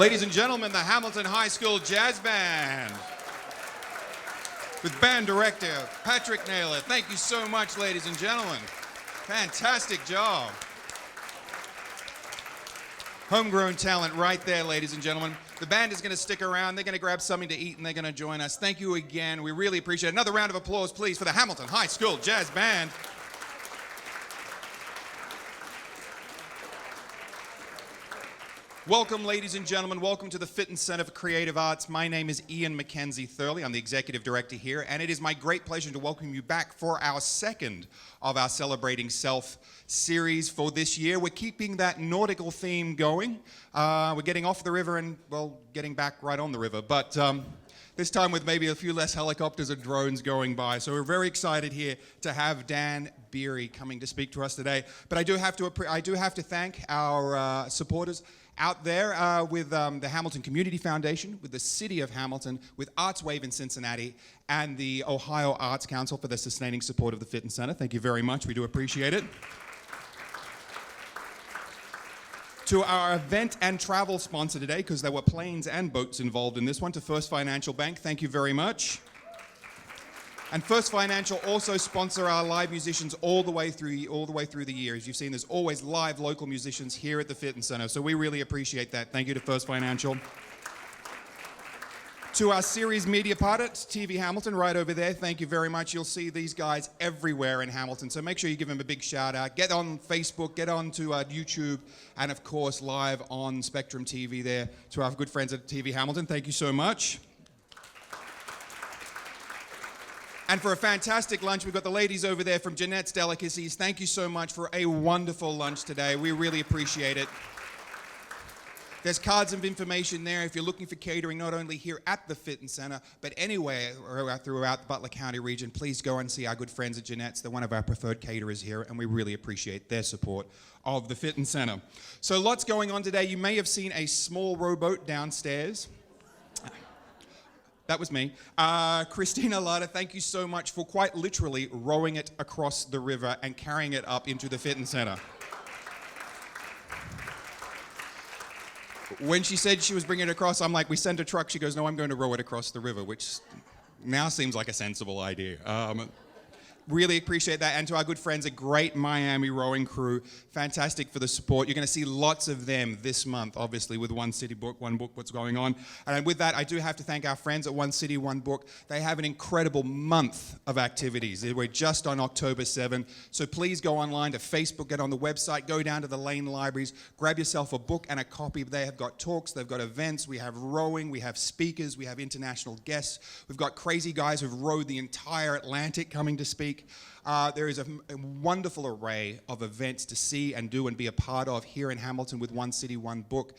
Ladies and gentlemen, the Hamilton High School Jazz Band with band director Patrick Naylor. Thank you so much, ladies and gentlemen. Fantastic job. Homegrown talent right there, ladies and gentlemen. The band is going to stick around. They're going to grab something to eat and they're going to join us. Thank you again. We really appreciate it. Another round of applause, please, for the Hamilton High School Jazz Band. Welcome, ladies and gentlemen. Welcome to the Fitton Center for Creative Arts. My name is Ian Mackenzie Thurley. I'm the executive director here, and it is my great pleasure to welcome you back for our second of our Celebrating Self series for this year. We're keeping that nautical theme going. We're getting off the river and, well, getting back right on the river, but this time with maybe a few less helicopters and drones going by. So we're very excited here to have Dan Beery coming to speak to us today. But I do have to thank our supporters out there with the Hamilton Community Foundation, with the City of Hamilton, with ArtsWave in Cincinnati, and the Ohio Arts Council for the sustaining support of the Fitton Center. Thank you very much. We do appreciate it. To our event and travel sponsor today, because there were planes and boats involved in this one, to First Financial Bank, thank you very much. And First Financial also sponsor our live musicians all the way through the year. As you've seen, there's always live local musicians here at the Fitton Center, so we really appreciate that. Thank you to First Financial. To our series media partner, TV Hamilton, right over there, thank you very much. You'll see these guys everywhere in Hamilton, so make sure you give them a big shout out. Get on Facebook, get on to YouTube, and of course live on Spectrum TV there to our good friends at TV Hamilton. Thank you so much. And for a fantastic lunch, we've got the ladies over there from Jeanette's Delicacies. Thank you so much for a wonderful lunch today. We really appreciate it. There's cards of information there if you're looking for catering, not only here at the Fitton Center, but anywhere throughout the Butler County region. Please go and see our good friends at Jeanette's. They're one of our preferred caterers here, and we really appreciate their support of the Fitton Center. So lots going on today. You may have seen a small rowboat downstairs. That was me. Christina Lada, thank you so much for quite literally rowing it across the river and carrying it up into the Fitton Center. When she said she was bringing it across, I'm like, we sent a truck. She goes, no, I'm going to row it across the river, which now seems like a sensible idea. Really appreciate that. And to our good friends at Great Miami Rowing Crew, fantastic for the support. You're going to see lots of them this month, obviously, with One City Book, One Book, what's going on. And with that, I do have to thank our friends at One City, One Book. They have an incredible month of activities. We're just on October 7. So please go online to Facebook, get on the website, go down to the Lane Libraries, grab yourself a book and a copy. They have got talks, they've got events, we have rowing, we have speakers, we have international guests. We've got crazy guys who've rowed the entire Atlantic coming to speak. There is a wonderful array of events to see and do and be a part of here in Hamilton with One City, One Book.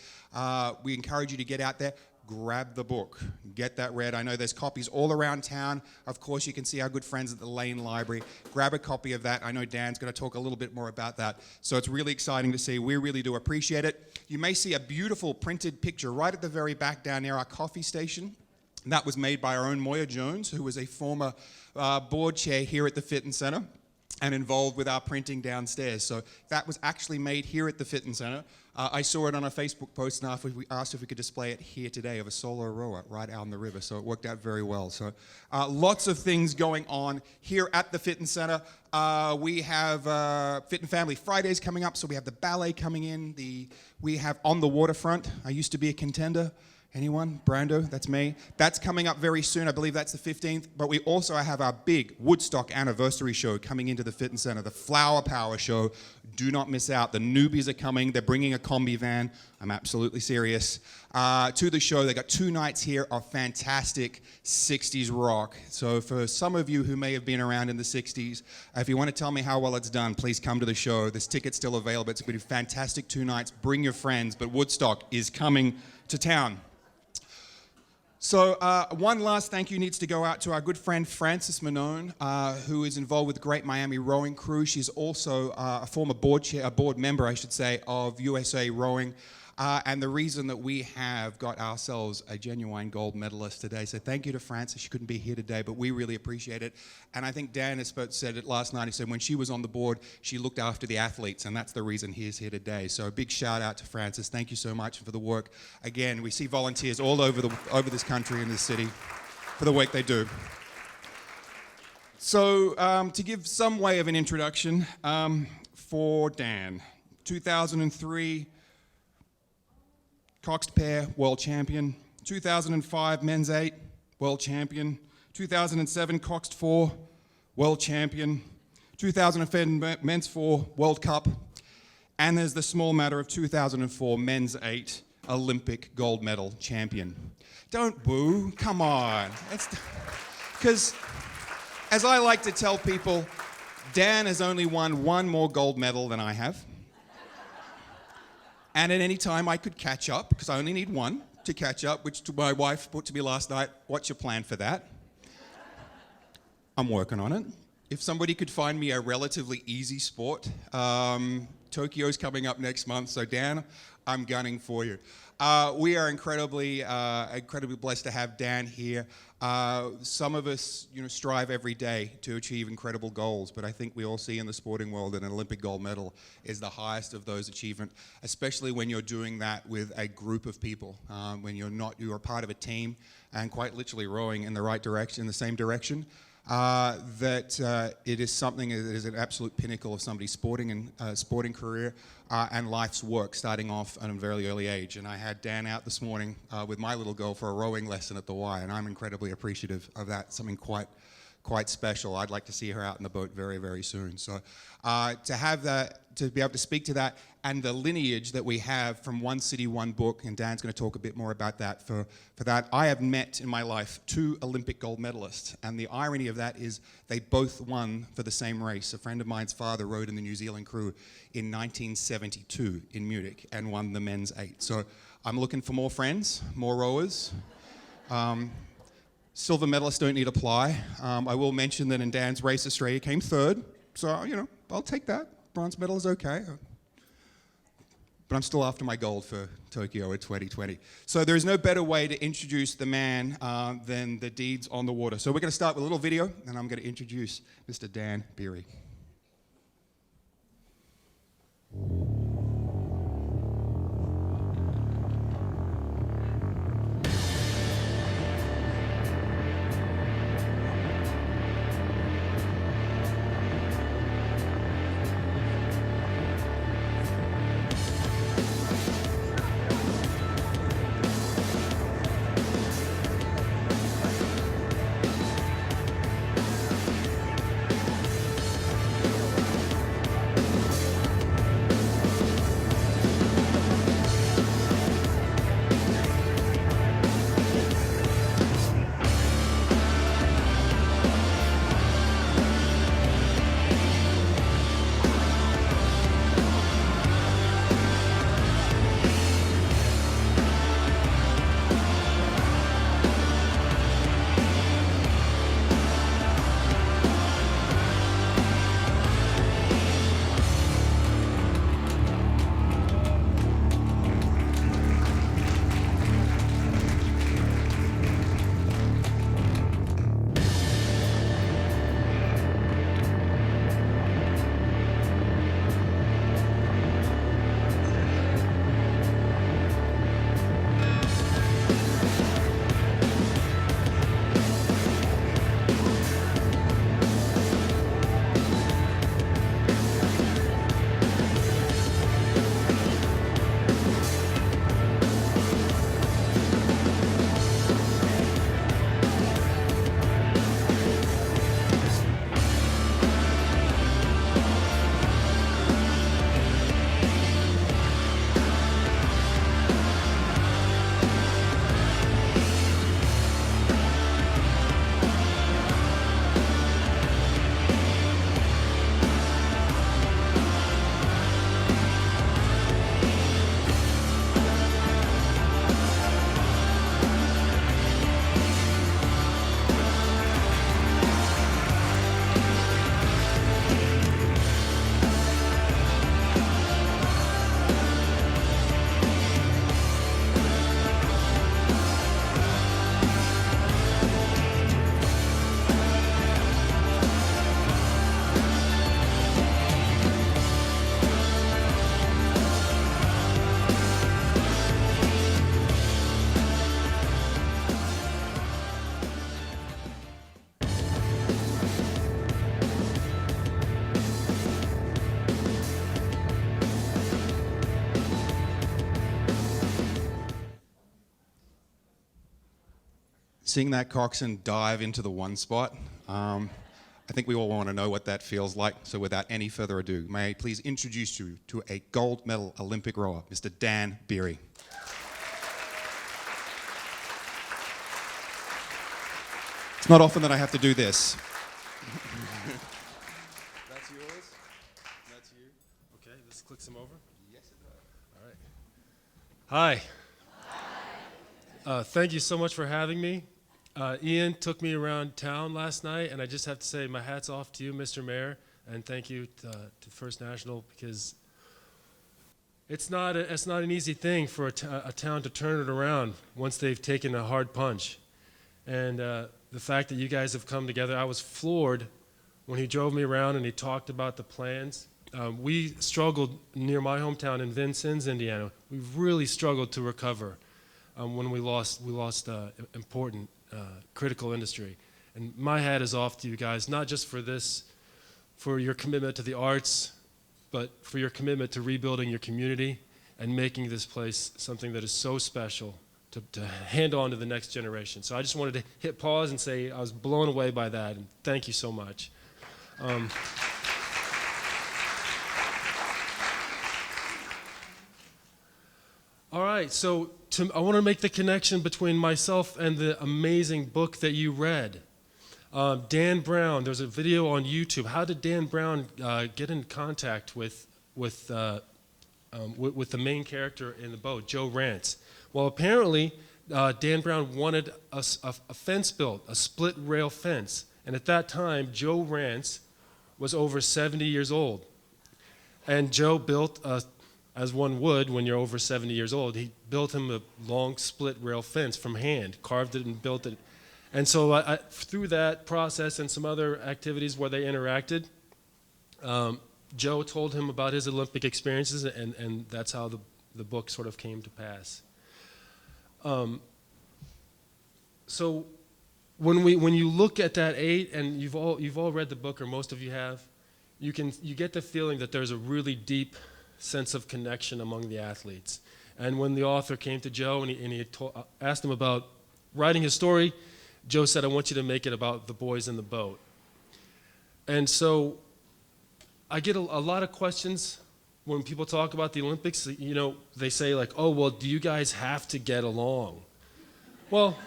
We encourage you to get out there, grab the book, get that read. I know there's copies all around town. Of course, you can see our good friends at the Lane Library. Grab a copy of that. I know Dan's going to talk a little bit more about that. So it's really exciting to see. We really do appreciate it. You may see a beautiful printed picture right at the very back down near our coffee station. That was made by our own Moya Jones, who was a former board chair here at the Fitton Center and involved with our printing downstairs. So that was actually made here at the Fitton Center. I saw it on a Facebook post and asked if we could display it here today of a solo rower right out on the river. So it worked out very well. So lots of things going on here at the Fitton Center. We have Fitton Family Fridays coming up. So we have the ballet coming in. We have On the Waterfront. I used to be a contender. Anyone? Brando? That's me. That's coming up very soon. I believe that's the 15th. But we also have our big Woodstock anniversary show coming into the Fitton Center, the Flower Power Show. Do not miss out. The newbies are coming. They're bringing a combi van. I'm absolutely serious. To the show, they got 2 nights here of fantastic 60s rock. So for some of you who may have been around in the 60s, if you want to tell me how well it's done, please come to the show. This ticket's still available. It's going to be fantastic 2 nights. Bring your friends. But Woodstock is coming to town. So one last thank you needs to go out to our good friend Frances Manone, who is involved with Great Miami Rowing Crew. She's also a former board member, I should say, of USA Rowing. and the reason that we have got ourselves a genuine gold medalist today. So thank you to Frances. She couldn't be here today, but we really appreciate it. And I think Dan has said it last night. He said when she was on the board, she looked after the athletes, and that's the reason he is here today. So a big shout out to Frances. Thank you so much for the work. Again, we see volunteers all over this country and this city for the work they do. So to give some way of an introduction for Dan, 2003 Coxed Pair World Champion, 2005 Men's 8 World Champion, 2007 Coxed 4 World Champion, 2007 Men's 4 World Cup, and there's the small matter of 2004 Men's 8 Olympic gold medal champion. Don't boo, come on. Because as I like to tell people, Dan has only won one more gold medal than I have. And at any time I could catch up, because I only need one to catch up, which my wife put to me last night, what's your plan for that? I'm working on it. If somebody could find me a relatively easy sport, Tokyo's coming up next month, so Dan, I'm gunning for you. We are incredibly blessed to have Dan here. Some of us, strive every day to achieve incredible goals, but I think we all see in the sporting world that an Olympic gold medal is the highest of those achievements, especially when you're doing that with a group of people, when you're part of a team and quite literally rowing in the right direction, in the same direction. It is something that is an absolute pinnacle of somebody's sporting career and life's work, starting off at a very early age. And I had Dan out this morning with my little girl for a rowing lesson at the Y, and I'm incredibly appreciative of that. Something quite special. I'd like to see her out in the boat very, very soon. So to have that, to be able to speak to that, and the lineage that we have from One City, One Book, and Dan's going to talk a bit more about that. For that, I have met in my life 2 Olympic gold medalists, and the irony of that is they both won for the same race. A friend of mine's father rowed in the New Zealand crew in 1972 in Munich and won the men's 8. So I'm looking for more friends, more rowers. Silver medalists don't need apply. I will mention that in Dan's race, Australia came 3rd, so I'll take that. Bronze medal is okay. But I'm still after my gold for Tokyo in 2020. So there is no better way to introduce the man than the deeds on the water. So we're going to start with a little video, and I'm going to introduce Mr. Dan Beery. seeing that coxswain dive into the one spot, I think we all want to know what that feels like. So without any further ado, may I please introduce you to a gold medal Olympic rower, Mr. Dan Beery. It's not often that I have to do this. That's yours. That's you. Okay, this clicks them over. Yes, it does. All right. Hi. Thank you so much for having me. Ian took me around town last night, and I just have to say my hat's off to you, Mr. Mayor, and thank you to First National, because it's not an easy thing for a town to turn it around once they've taken a hard punch. And the fact that you guys have come together, I was floored when he drove me around and he talked about the plans. We struggled near my hometown in Vincennes, Indiana. We really struggled to recover when we lost important critical industry. And my hat is off to you guys, not just for this, for your commitment to the arts, but for your commitment to rebuilding your community and making this place something that is so special to hand on to the next generation. So I just wanted to hit pause and say I was blown away by that, and thank you so much. All right, so I want to make the connection between myself and the amazing book that you read. Dan Brown, there's a video on YouTube. How did Dan Brown get in contact with the main character in the boat, Joe Rance? Well, apparently, Dan Brown wanted a fence built, a split rail fence. And at that time, Joe Rance was over 70 years old. And Joe built, as one would when you're over 70 years old, he built him a long split rail fence from hand, carved it and built it. And so through that process and some other activities where they interacted, Joe told him about his Olympic experiences, and that's how the book sort of came to pass. So when you look at that 8, and you've all read the book, or most of you have, you get the feeling that there's a really deep sense of connection among the athletes. And when the author came to Joe and he asked him about writing his story, Joe said, "I want you to make it about the boys in the boat." And so I get a lot of questions when people talk about the Olympics. You know, they say like, "Oh, well, do you guys have to get along?" Well,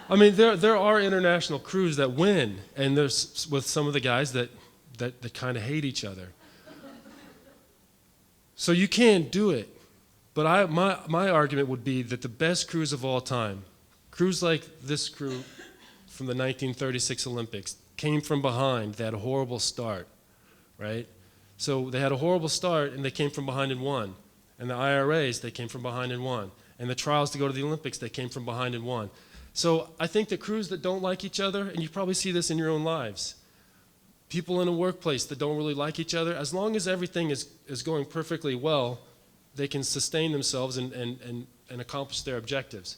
I mean, there are international crews that win, and there's with some of the guys that kind of hate each other. So you can't do it. But my argument would be that the best crews of all time, crews like this crew from the 1936 Olympics, came from behind. They had a horrible start, right? So they had a horrible start, and they came from behind and won. And the IRAs, they came from behind and won. And the trials to go to the Olympics, they came from behind and won. So I think the crews that don't like each other, and you probably see this in your own lives, people in a workplace that don't really like each other, as long as everything is going perfectly well, they can sustain themselves and accomplish their objectives.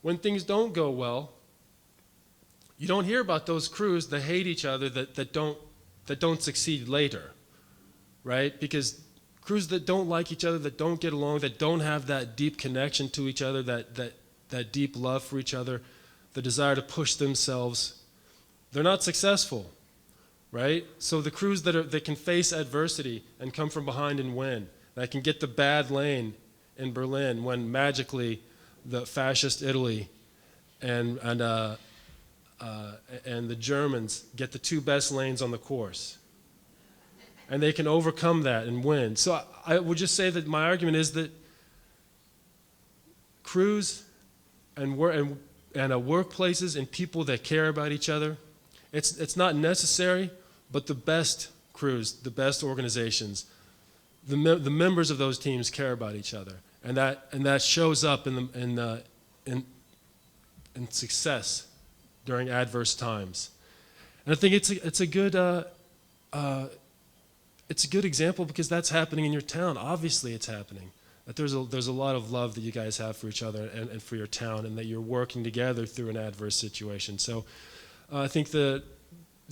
When things don't go well, you don't hear about those crews that hate each other that don't succeed later, right? Because crews that don't like each other, that don't get along, that don't have that deep connection to each other, that deep love for each other, the desire to push themselves, they're not successful, right? So the crews that can face adversity and come from behind and win, that can get the bad lane in Berlin when magically the fascist Italy and the Germans get the 2 best lanes on the course. And they can overcome that and win. So I would just say that my argument is that crews and workplaces and people that care about each other, it's not necessary, but the best crews, the best organizations, the members of those teams care about each other, and that shows up in success during adverse times. And I think it's a good example because that's happening in your town. Obviously, it's happening. That there's a lot of love that you guys have for each other and for your town, and that you're working together through an adverse situation. So I think the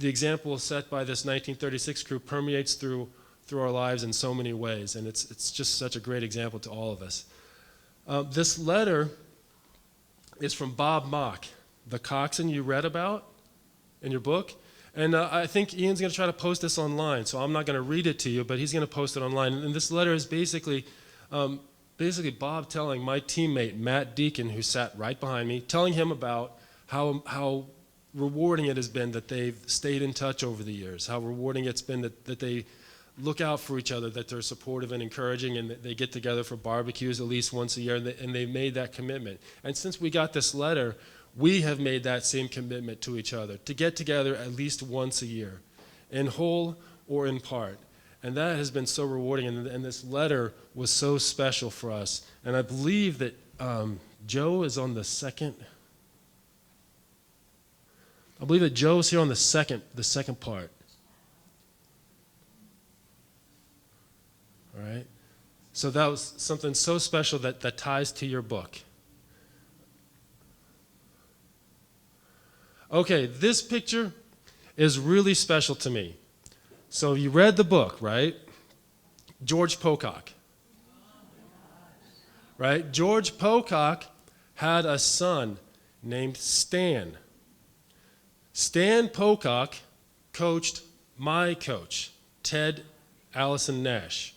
example set by this 1936 crew permeates through our lives in so many ways, and it's just such a great example to all of us. This letter is from Bob Mock, the coxswain you read about in your book. And I think Ian's going to try to post this online, so I'm not going to read it to you, but he's going to post it online. And this letter is basically Bob telling my teammate, Matt Deacon, who sat right behind me, telling him about how rewarding it has been that they've stayed in touch over the years, how rewarding it's been that they look out for each other, that they're supportive and encouraging, and that they get together for barbecues at least once a year, and they made that commitment. And since we got this letter, we have made that same commitment to each other, to get together at least once a year, in whole or in part. And that has been so rewarding, and this letter was so special for us. And I believe that Joe is on the second. I believe that Joe's here on the second part. All right? So that was something so special that ties to your book. Okay, this picture is really special to me. So you read the book, right? George Pocock. Right? George Pocock had a son named Stan. Stan Pocock coached my coach, Ted Allison Nash.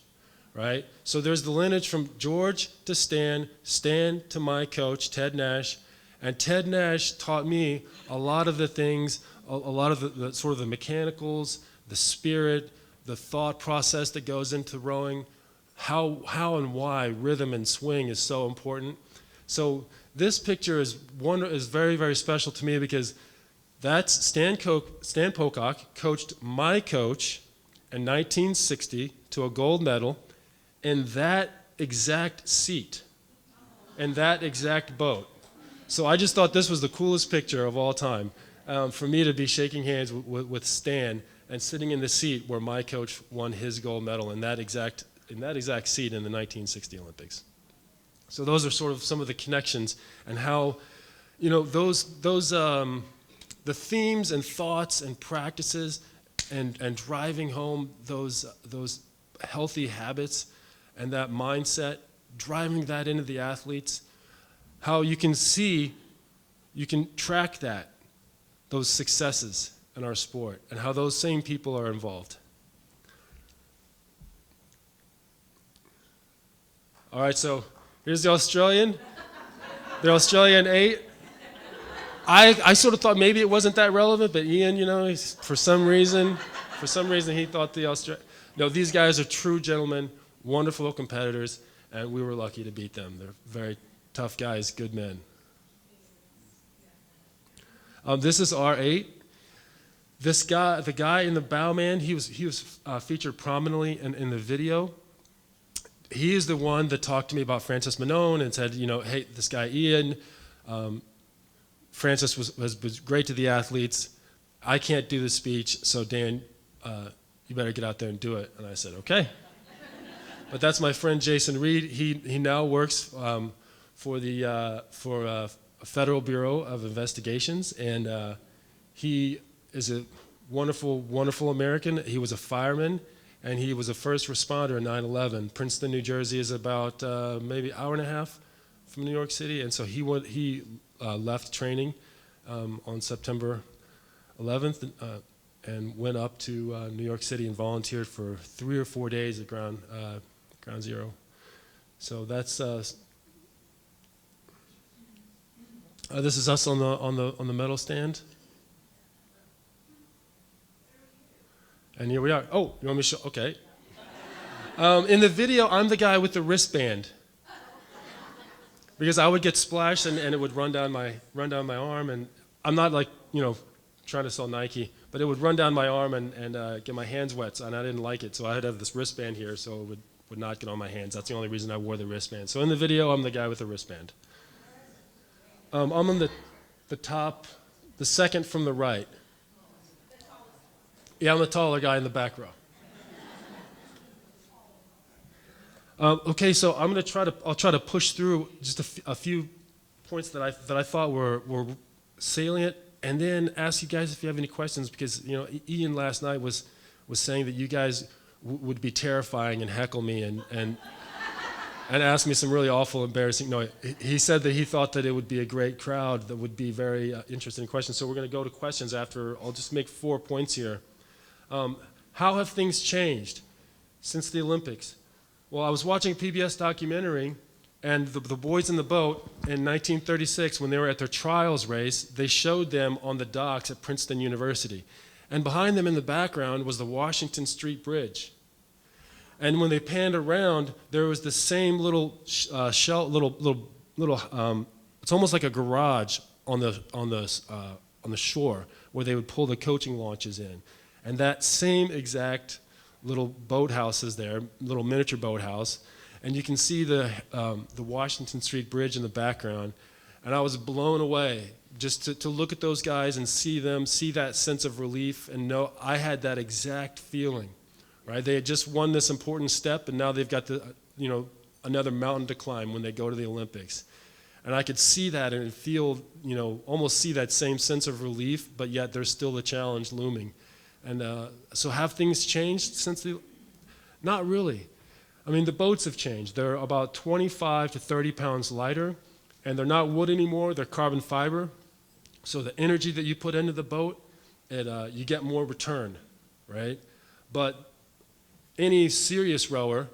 Right? So there's the lineage from George to Stan, Stan to my coach, Ted Nash. And Ted Nash taught me a lot of the things, a lot of the sort of the mechanicals, the spirit, the thought process that goes into rowing, how and why rhythm and swing is so important. So this picture is very, very special to me because that's Stan Pocock coached my coach in 1960 to a gold medal in that exact seat, in that exact boat. So I just thought this was the coolest picture of all time, for me to be shaking hands with Stan and sitting in the seat where my coach won his gold medal in that exact seat in the 1960 Olympics. So those are sort of some of the connections and how, the themes and thoughts and practices and driving home those healthy habits and that mindset, driving that into the athletes, how you can track those successes in our sport, and how those same people are involved. All right, so here's the Australian 8. I sort of thought maybe it wasn't that relevant, but Ian, for some reason he thought the Australian. No, these guys are true gentlemen, wonderful competitors, and we were lucky to beat them. They're very tough guys, good men. This is R8. The guy in the bow, man, he was featured prominently in the video. He is the one that talked to me about Francis Manon and said, hey, this guy Ian, Francis was great to the athletes. I can't do the speech, so Dan, you better get out there and do it. And I said, okay. But that's my friend Jason Reed. He now works for a Federal Bureau of Investigations, and he is a wonderful, wonderful American. He was a fireman, and he was a first responder in 9/11. Princeton, New Jersey is about maybe an hour and a half from New York City, and so he left training on September 11th and went up to New York City and volunteered for 3 or 4 days at Ground Zero. So that's this is us on the medal stand. And here we are. Oh, you want me to show? Okay. In the video, I'm the guy with the wristband, because I would get splashed and it would run down my arm, and I'm not trying to sell Nike, but it would run down my arm and get my hands wet, and I didn't like it, so I had to have this wristband here so it would not get on my hands. That's the only reason I wore the wristband. So in the video, I'm the guy with the wristband. I'm on the top, the second from the right. Yeah, I'm the taller guy in the back row. Okay, so I'll try to push through just a few points that I thought were salient, and then ask you guys if you have any questions, because Ian last night was saying that you guys would be terrifying and heckle me, and and asked me some really awful, embarrassing. No, he said that he thought that it would be a great crowd that would be very interested in questions. So we're going to go to questions after. I'll just make 4 points here. How have things changed since the Olympics? Well, I was watching a PBS documentary, and the boys in the boat in 1936, when they were at their trials race, they showed them on the docks at Princeton University. And behind them in the background was the Washington Street Bridge. And when they panned around, there was the same little shell, it's almost like a garage on the shore where they would pull the coaching launches in. And that same exact little boathouse is there, little miniature boathouse. And you can see the Washington Street Bridge in the background. And I was blown away just to look at those guys and see them, see that sense of relief, and know I had that exact feeling, right? They had just won this important step, and now they've got another mountain to climb when they go to the Olympics. And I could see that and feel, almost see that same sense of relief, but yet there's still a challenge looming. And so have things changed since the? Not really. I mean, the boats have changed. They're about 25 to 30 pounds lighter, and they're not wood anymore, they're carbon fiber. So the energy that you put into the boat, you get more return, right? But any serious rower,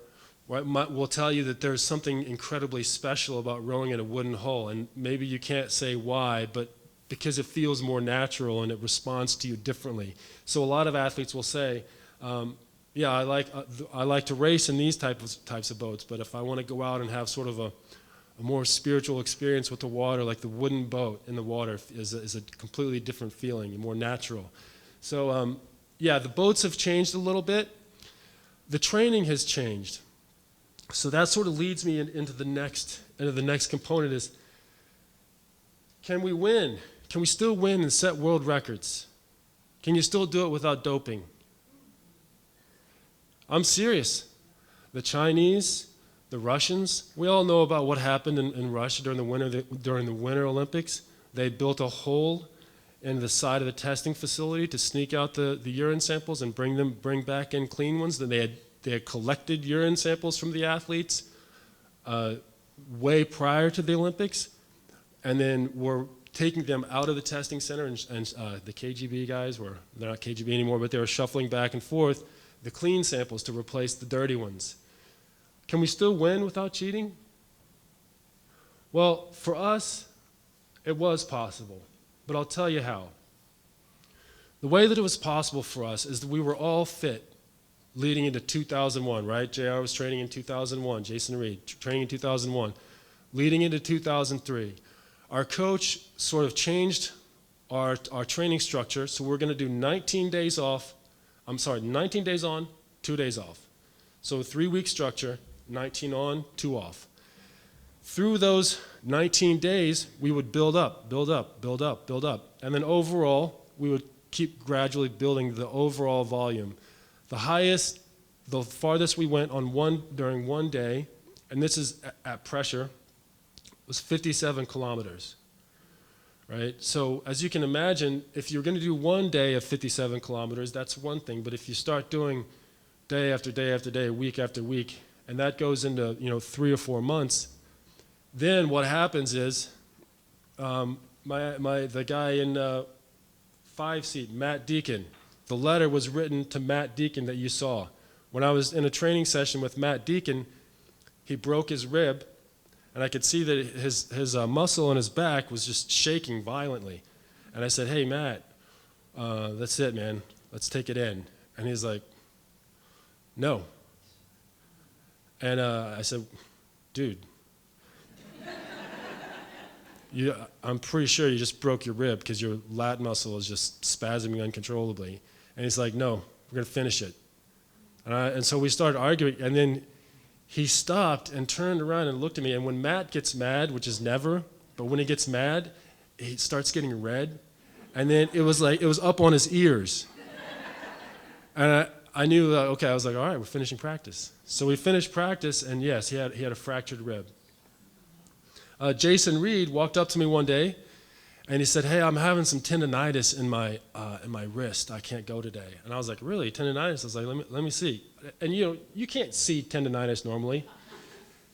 right, will tell you that there's something incredibly special about rowing in a wooden hull, and maybe you can't say why, but because it feels more natural and it responds to you differently. So a lot of athletes will say, yeah, I like to race in these types of boats, but if I want to go out and have sort of a more spiritual experience with the water, like the wooden boat in the water is a completely different feeling, more natural. So yeah, the boats have changed a little bit. The training has changed. So that sort of leads me into the next component is, can we win? Can we still win and set world records? Can you still do it without doping? I'm serious. The Chinese, the Russians, we all know about what happened in Russia during the Winter Olympics. They built a hole in the side of the testing facility to sneak out the urine samples and bring back in clean ones. Then they had collected urine samples from the athletes way prior to the Olympics, and then were taking them out of the testing center, and the KGB guys they're not KGB anymore, but they were shuffling back and forth the clean samples to replace the dirty ones. Can we still win without cheating? Well, for us, it was possible, but I'll tell you how. The way that it was possible for us is that we were all fit leading into 2001, right? JR was training in 2001, Jason Reed training in 2001. Leading into 2003, our coach sort of changed our training structure, so we're going to do 19 days on, 2 days off. So a 3-week structure, 19 on, 2 off. Through those 19 days, we would build up. And then overall, we would keep gradually building the overall volume. The farthest we went during one day, and this is at pressure, was 57 kilometers. Right? So as you can imagine, if you're going to do one day of 57 kilometers, that's one thing. But if you start doing day after day after day, week after week, and that goes into 3 or 4 months, then what happens is the guy in 5 seat, Matt Deacon, the letter was written to Matt Deacon that you saw. When I was in a training session with Matt Deacon, he broke his rib, and I could see that his muscle in his back was just shaking violently. And I said, hey, Matt, that's it, man. Let's take it in. And he's like, no. And I said, dude, I'm pretty sure you just broke your rib because your lat muscle is just spasming uncontrollably. And he's like, no, we're going to finish it. And so we started arguing, and then he stopped and turned around and looked at me. And when Matt gets mad, which is never, but when he gets mad, he starts getting red. And then it was up on his ears. And I knew, okay, I was like, all right, we're finishing practice. So we finished practice, and yes, he had a fractured rib. Jason Reed walked up to me one day, and he said, hey, I'm having some tendonitis in my wrist. I can't go today. And I was like, really, tendonitis? I was like, let me see. And you can't see tendonitis normally.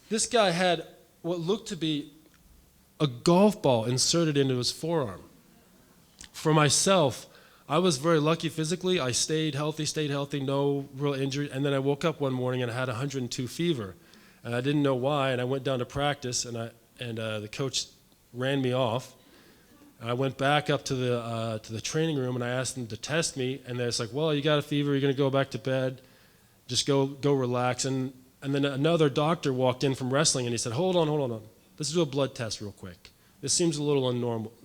This guy had what looked to be a golf ball inserted into his forearm. For myself, I was very lucky physically. I stayed healthy, no real injury. And then I woke up one morning and I had 102 fever. And I didn't know why, and I went down to practice, and the coach ran me off. And I went back up to the training room, and I asked them to test me, and they're like, well, you got a fever, you're going to go back to bed, just go relax. And then another doctor walked in from wrestling, and he said, hold on. Let's do a blood test real quick. This seems a little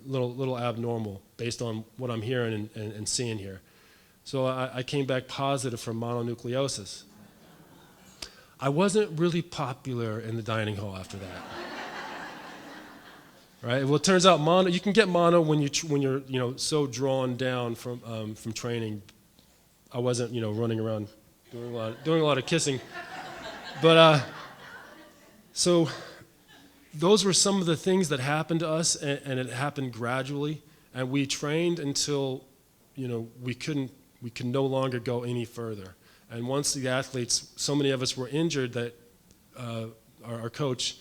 little abnormal based on what I'm hearing and seeing here. So I came back positive for mononucleosis. I wasn't really popular in the dining hall after that. Right? Well, it turns out you can get mono when you're so drawn down from training. I wasn't running around doing a lot of kissing, but so those were some of the things that happened to us, and it happened gradually, and we trained until we could no longer go any further. And once the athletes, so many of us were injured that our coach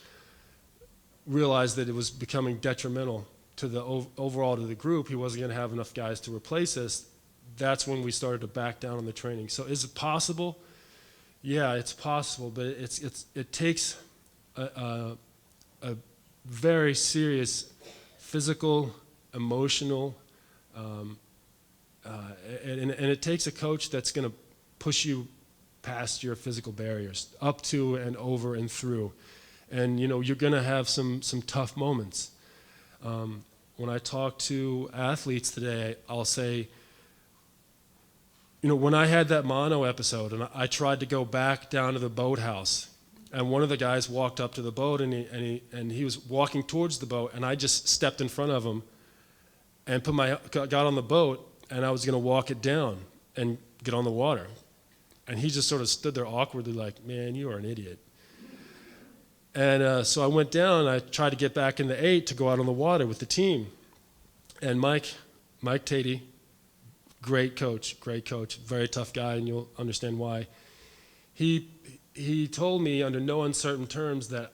realized that it was becoming detrimental to the overall to the group. He wasn't going to have enough guys to replace us. That's when we started to back down on the training. So is it possible? Yeah, it's possible, but it takes a very serious physical, emotional, and it takes a coach that's going to push you past your physical barriers, up to and over and through. And you're going to have some tough moments. When I talk to athletes today, I'll say, when I had that mono episode and I tried to go back down to the boathouse, and one of the guys walked up to the boat and he was walking towards the boat, and I just stepped in front of him and got on the boat, and I was going to walk it down and get on the water. And he just sort of stood there awkwardly like, man, you are an idiot. And so I went down, and I tried to get back in the 8 to go out on the water with the team. And Mike Tatey, great coach, very tough guy, and you'll understand why. He told me under no uncertain terms that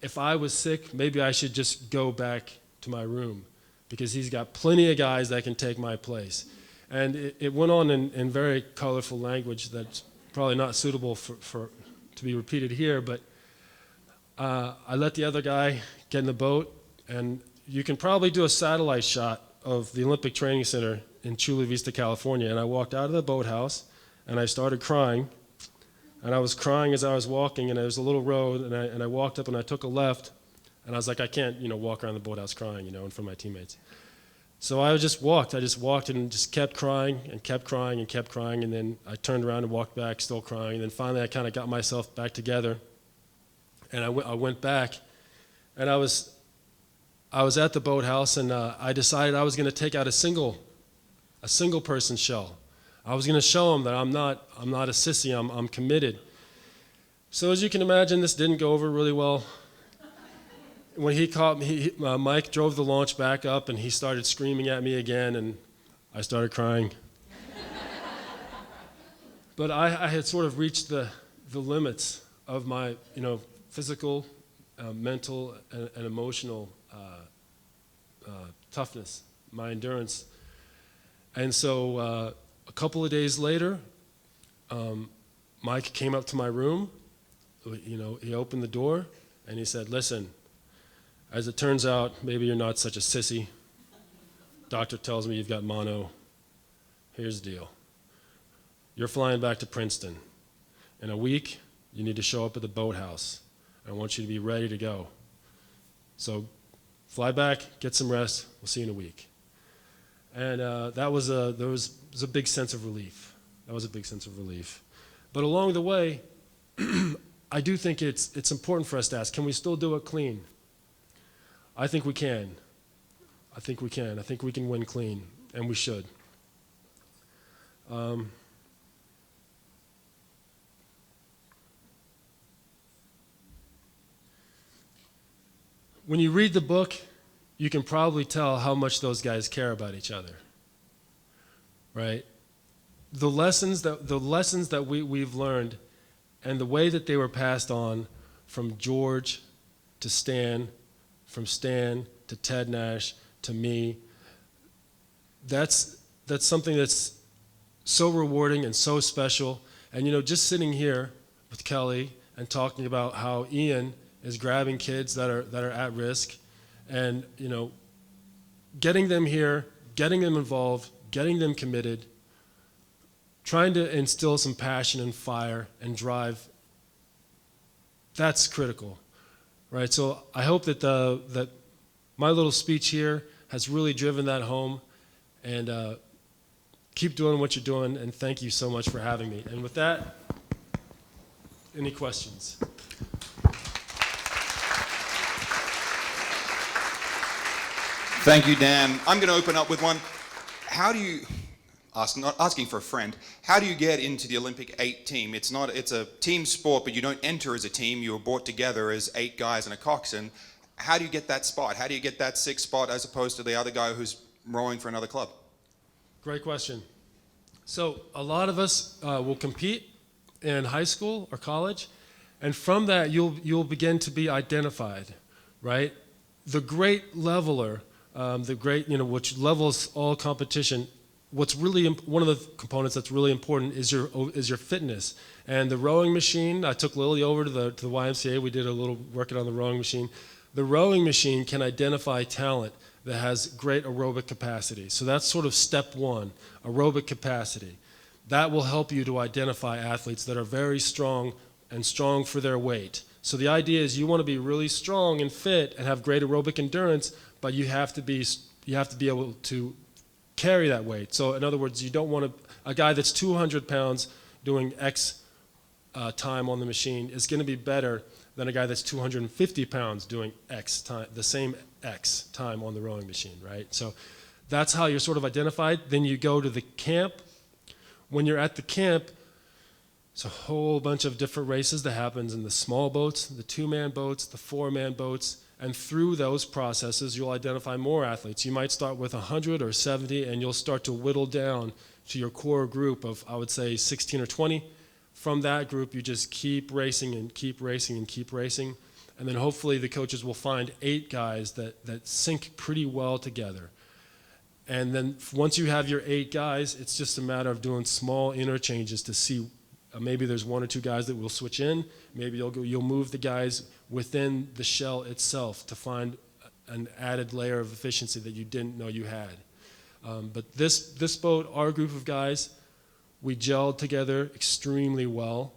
if I was sick, maybe I should just go back to my room because he's got plenty of guys that can take my place. And it went on in very colorful language that's probably not suitable to be repeated here, but I let the other guy get in the boat, and you can probably do a satellite shot of the Olympic Training Center in Chula Vista, California. And I walked out of the boathouse, and I started crying. And I was crying as I was walking, and there was a little road, and I walked up, and I took a left, and I was like, I can't, walk around the boathouse crying, in front of my teammates. So I just walked and just kept crying, and then I turned around and walked back, still crying, and then finally I kind of got myself back together, and I went back, and I was at the boathouse, and I decided I was going to take out a single person shell. I was going to show him that I'm not a sissy. I'm committed. So as you can imagine, this didn't go over really well. When he caught me, Mike drove the launch back up, and he started screaming at me again, and I started crying. But I had sort of reached the limits of my physical, mental, and emotional toughness, my endurance. And so a couple of days later, Mike came up to my room. He opened the door, and he said, listen, as it turns out, maybe you're not such a sissy. Doctor tells me you've got mono. Here's the deal. You're flying back to Princeton. In a week, you need to show up at the boathouse. I want you to be ready to go. So fly back, get some rest. We'll see you in a week. And there was a big sense of relief. That was a big sense of relief. But along the way, I do think it's important for us to ask, can we still do it clean? I think we can. I think we can win clean, and we should. When you read the book, you can probably tell how much those guys care about each other, right? The lessons that we've learned and the way that they were passed on from George to Stan, from Stan to Ted Nash to me. That's something that's so rewarding and so special. And just sitting here with Kelly and talking about how Ian is grabbing kids that are at risk, and getting them here, getting them involved, getting them committed, trying to instill some passion and fire and drive. That's critical, right? So I hope that my little speech here has really driven that home, and keep doing what you're doing, and thank you so much for having me. And with that, any questions? Thank you, Dan. I'm going to open up with one. How do you, not asking for a friend, how do you get into the Olympic 8 team? It's a team sport, but you don't enter as a team. You were brought together as 8 guys and a coxswain. How do you get that spot? How do you get that 6th spot as opposed to the other guy who's rowing for another club? Great question. So a lot of us will compete in high school or college, and from that you'll begin to be identified, right? The great leveler, which levels all competition. What's really one of the components that's really important is your fitness. And the rowing machine. I took Lily over to the YMCA. We did a little working on the rowing machine. The rowing machine can identify talent that has great aerobic capacity. So that's sort of step one, aerobic capacity. That will help you to identify athletes that are very strong and strong for their weight. So the idea is you want to be really strong and fit and have great aerobic endurance, but you have to be able to carry that weight. So in other words, you don't want a guy that's 200 pounds doing X time on the machine is going to be better than a guy that's 250 pounds doing X time, the same X time on the rowing machine, right? So that's how you're sort of identified. Then you go to the camp. When you're at the camp, it's a whole bunch of different races that happens in the small boats, the 2-man boats, the 4-man boats, and through those processes, you'll identify more athletes. You might start with 100 or 70, and you'll start to whittle down to your core group of, I would say, 16 or 20. From that group, you just keep racing and keep racing and keep racing. And then hopefully the coaches will find 8 guys that sync pretty well together. And then once you have your 8 guys, it's just a matter of doing small interchanges to see maybe there's 1 or 2 guys that will switch in. Maybe you'll move the guys within the shell itself to find an added layer of efficiency that you didn't know you had. But this boat, our group of guys, we gelled together extremely well.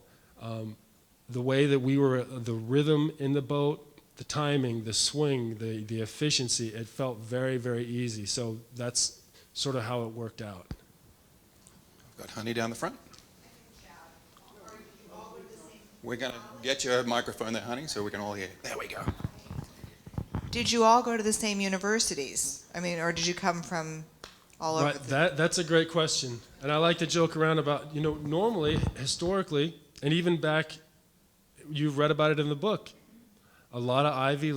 The way that we were, the rhythm in the boat, the timing, the swing, the efficiency, it felt very, very easy. So that's sort of how it worked out. Got Honey down the front. We're going to get you a microphone there, Honey, so we can all hear. There we go. Did you all go to the same universities? I mean, or did you come from all over? That's a great question. And I like to joke around about, normally, historically, and even back, you've read about it in the book, there's a lot of Ivy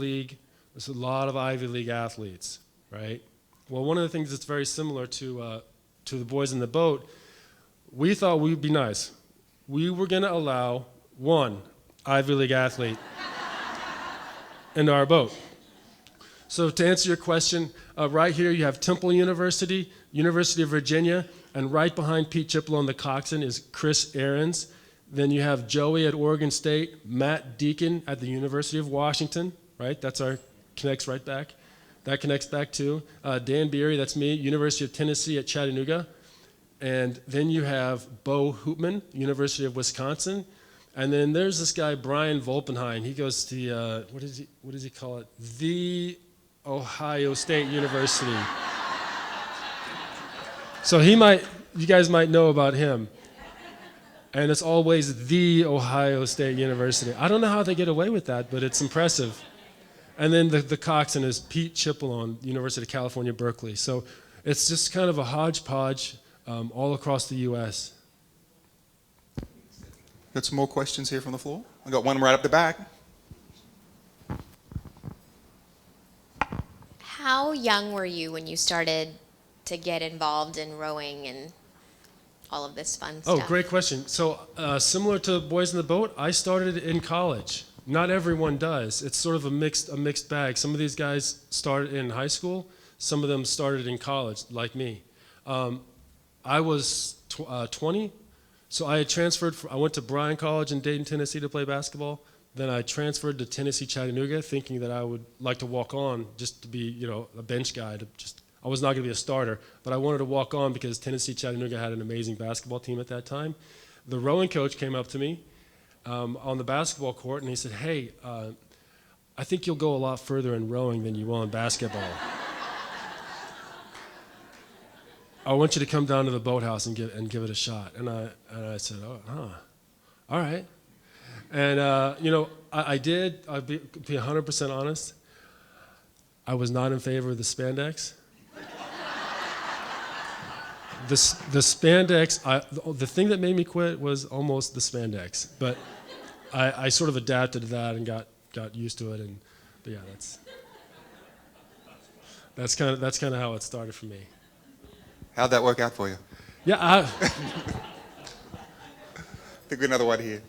League athletes, right? Well, one of the things that's very similar to the boys in the boat, we thought we'd be nice. We were going to allow 1 Ivy League athlete into our boat. So to answer your question, right here you have Temple University, University of Virginia, and right behind Pete Chiplow and the coxswain is Chris Ahrens. Then you have Joey at Oregon State, Matt Deacon at the University of Washington, right? Connects right back. That connects back to Dan Beery, that's me, University of Tennessee at Chattanooga. And then you have Bo Hoopman, University of Wisconsin. And then there's this guy, Brian Volpenheim. He goes to, what does he call it? The Ohio State University. So you guys might know about him. And it's always the Ohio State University. I don't know how they get away with that, but it's impressive. And then the coxswain is Pete Chiplow, University of California, Berkeley. So it's just kind of a hodgepodge all across the U.S. Got some more questions here from the floor? I got one right up the back. How young were you when you started to get involved in rowing and all of this fun stuff? Oh, great question. So similar to Boys in the Boat, I started in college. Not everyone does. It's sort of a mixed bag. Some of these guys started in high school. Some of them started in college, like me. I was 20, so I had transferred. I went to Bryan College in Dayton, Tennessee to play basketball. Then I transferred to Tennessee Chattanooga, thinking that I would like to walk on just to be, a bench guy. I was not going to be a starter, but I wanted to walk on because Tennessee Chattanooga had an amazing basketball team at that time. The rowing coach came up to me on the basketball court, and he said, "Hey, I think you'll go a lot further in rowing than you will in basketball. I want you to come down to the boathouse and give it a shot." And I said, "Oh, all right." And I did. I'll be 100% honest. I was not in favor of the spandex. The spandex. The thing that made me quit was almost the spandex, but I sort of adapted to that and got used to it. But yeah, that's kind of how it started for me. How'd that work out for you? Yeah, I think another one here.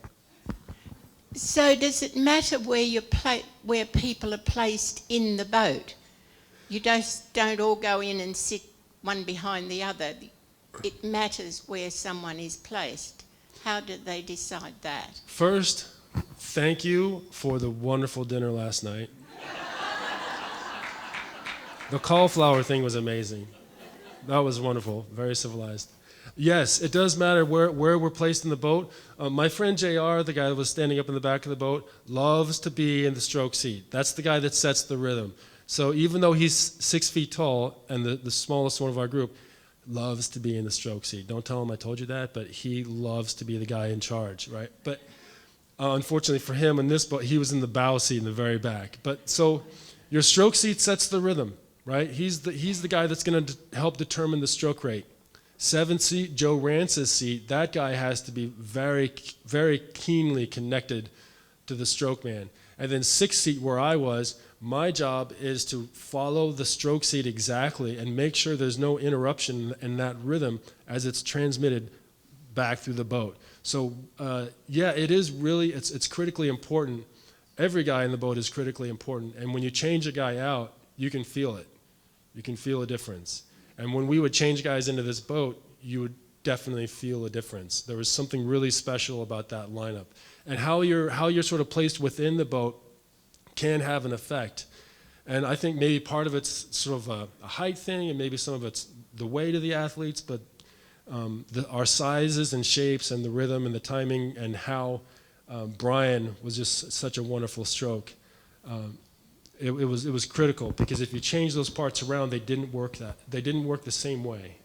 So does it matter where people are placed in the boat? You don't all go in and sit one behind the other. It matters where someone is placed. How did they decide that? First, thank you for the wonderful dinner last night. The cauliflower thing was amazing. That was wonderful, very civilized. Yes, it does matter where we're placed in the boat. My friend JR, the guy that was standing up in the back of the boat, loves to be in the stroke seat. That's the guy that sets the rhythm. So even though he's 6 feet tall and the smallest one of our group, loves to be in the stroke seat. Don't tell him I told you that, but he loves to be the guy in charge, right? But unfortunately for him in this boat, he was in the bow seat in the very back. But so your stroke seat sets the rhythm, right? He's the guy that's going to help determine the stroke rate. 7 seat, Joe Rance's seat, that guy has to be very, very keenly connected to the stroke man. And then 6 seat, where I was, my job is to follow the stroke seat exactly and make sure there's no interruption in that rhythm as it's transmitted back through the boat. So yeah, it is really, it's critically important. Every guy in the boat is critically important. And when you change a guy out, you can feel it. You can feel a difference. And when we would change guys into this boat, you would definitely feel a difference. There was something really special about that lineup. And how you're sort of placed within the boat can have an effect. And I think maybe part of it's sort of a height thing, and maybe some of it's the weight of the athletes, but our sizes and shapes and the rhythm and the timing and how Brian was just such a wonderful stroke. It was critical, because if you change those parts around, they didn't work the same way.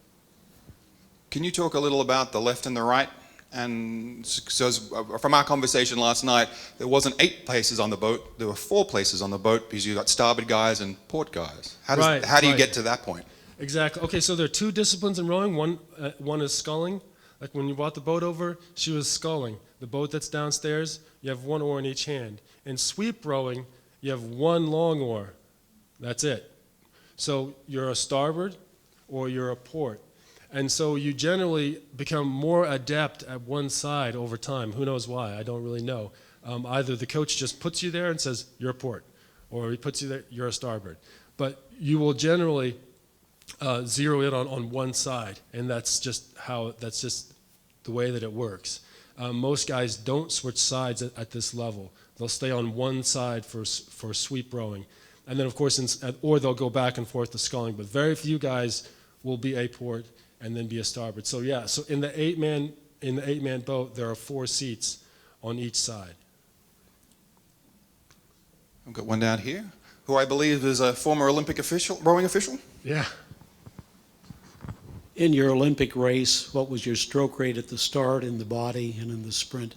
Can you talk a little about the left and the right? And so from our conversation last night, there wasn't 8 places on the boat, there were 4 places on the boat, because you got starboard guys and port guys. How do you get to that point? Exactly. Okay, so there are 2 disciplines in rowing. One is sculling. Like when you brought the boat over, she was sculling. The boat that's downstairs, you have 1 oar in each hand. In sweep rowing, you have 1 long oar. That's it. So you're a starboard or you're a port. And so you generally become more adept at one side over time. Who knows why? I don't really know. Either the coach just puts you there and says, you're a port, or he puts you there, you're a starboard. But you will generally zero in on one side, and that's just the way that it works. Most guys don't switch sides at this level. They'll stay on one side for sweep rowing. And then, of course, or they'll go back and forth to sculling. But very few guys will be a port and then be a starboard. So yeah, so in the 8-man boat, there are 4 seats on each side. I've got one down here, who I believe is a former Olympic rowing official. Yeah. In your Olympic race, what was your stroke rate at the start, in the body, and in the sprint?